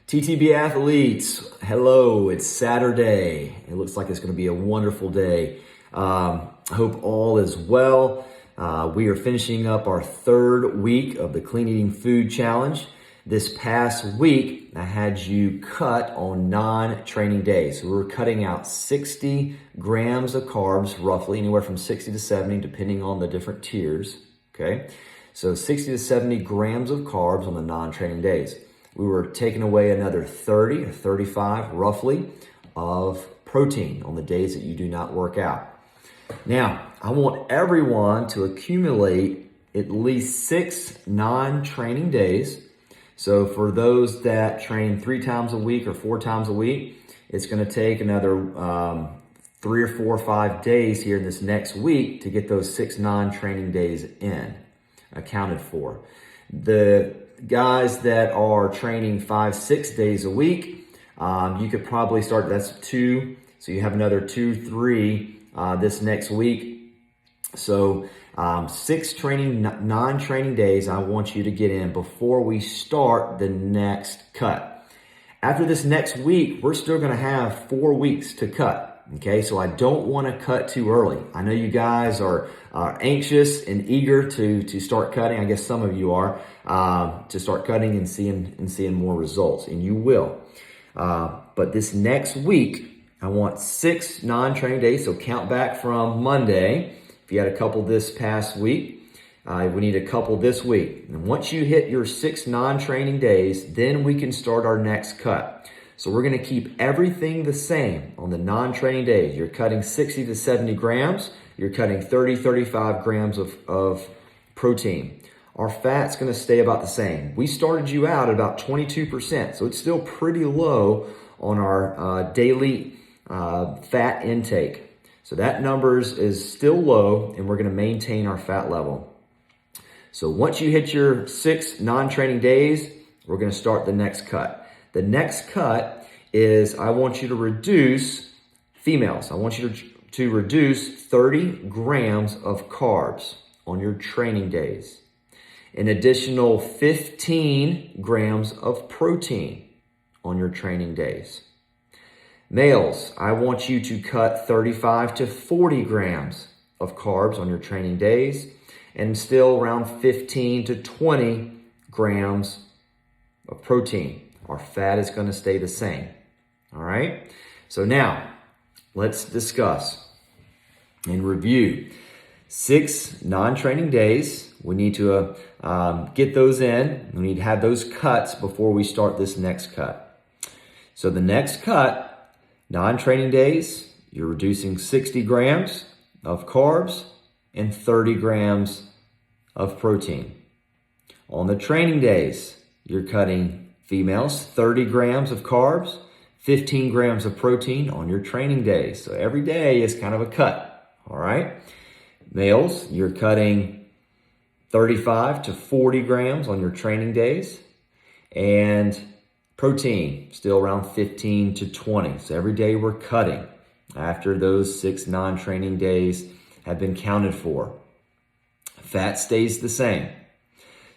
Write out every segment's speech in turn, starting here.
TTB athletes, hello, it's Saturday. It looks like it's going to be a wonderful day. I hope all is well. We are finishing up our third week of the Clean Eating Food Challenge. This past week, I had you cut on non-training days. So we were cutting out 60 grams of carbs, roughly anywhere from 60 to 70, depending on the different tiers, okay? So 60 to 70 grams of carbs on the non-training days. We were taking away another 30 or 35 roughly of protein on the days that you do not work out. Now, I want everyone to accumulate at least 6 non-training days. So for those that train 3 times a week or 4 times a week, it's going to take another 3 or 4 or 5 days here in this next week to get those 6 non-training days in, accounted for. The guys that are training 5-6 days a week, you could probably start, that's 2. So you have another 2-3 this next week. So 6 non-training days I want you to get in before we start the next cut. After this next week, we're still going to have 4 weeks to cut. Okay, so I don't want to cut too early. I know you guys are anxious and eager to start cutting. I guess some of you are to start cutting and seeing more results, and you will. But this next week, I want 6 non-training days. So count back from Monday. If you had a couple this past week, we need a couple this week. And once you hit your 6 non-training days, then we can start our next cut. So we're going to keep everything the same on the non-training days. You're cutting 60 to 70 grams. You're cutting 30-35 grams of protein. Our fat's going to stay about the same. We started you out at about 22%, so it's still pretty low on our daily fat intake. So that numbers is still low, and we're going to maintain our fat level. So once you hit your 6 non-training days, we're going to start the next cut. The next cut is I want you to reduce, females, I want you to reduce 30 grams of carbs on your training days. An additional 15 grams of protein on your training days. Males, I want you to cut 35 to 40 grams of carbs on your training days and still around 15 to 20 grams of protein. Our fat is going to stay the same. All right. So now let's discuss and review 6 non-training days. We need to get those in. We need to have those cuts before we start this next cut. So the next cut, non-training days, you're reducing 60 grams of carbs and 30 grams of protein. On the training days, you're cutting females 30 grams of carbs, 15 grams of protein on your training days. So every day is kind of a cut, all right? Males, you're cutting 35 to 40 grams on your training days, and protein still around 15 to 20. So every day we're cutting after those 6 non-training days have been counted for. Fat stays the same.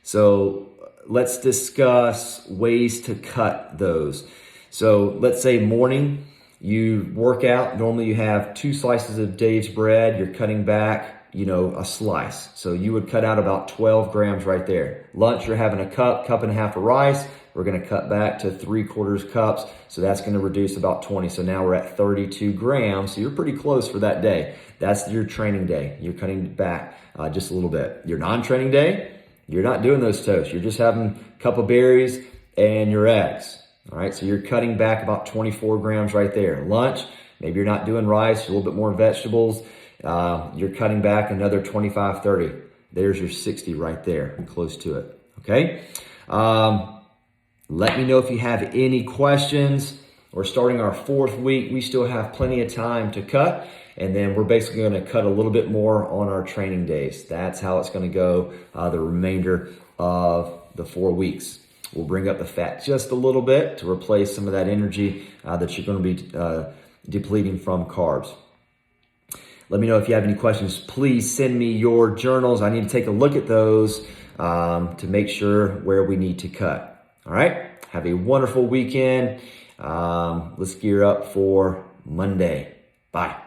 So let's discuss ways to cut those. So let's say morning, you work out. Normally you have 2 slices of Dave's bread. You're cutting back, a slice. So you would cut out about 12 grams right there. Lunch, you're having a cup and a half of rice. We're going to cut back to 3/4 cups. So that's going to reduce about 20. So now we're at 32 grams. So you're pretty close for that day. That's your training day. You're cutting back just a little bit. Your non-training day, you're not doing those toasts. You're just having a cup of berries and your eggs. All right, so you're cutting back about 24 grams right there. Lunch, maybe you're not doing rice, a little bit more vegetables. You're cutting back another 25, 30. There's your 60 right there, close to it, okay? Let me know if you have any questions. We're starting our 4th week. We still have plenty of time to cut. And then we're basically going to cut a little bit more on our training days. That's how it's going to go the remainder of the 4 weeks. We'll bring up the fat just a little bit to replace some of that energy that you're going to be depleting from carbs. Let me know if you have any questions. Please send me your journals. I need to take a look at those to make sure where we need to cut. All right. Have a wonderful weekend. Let's gear up for Monday. Bye.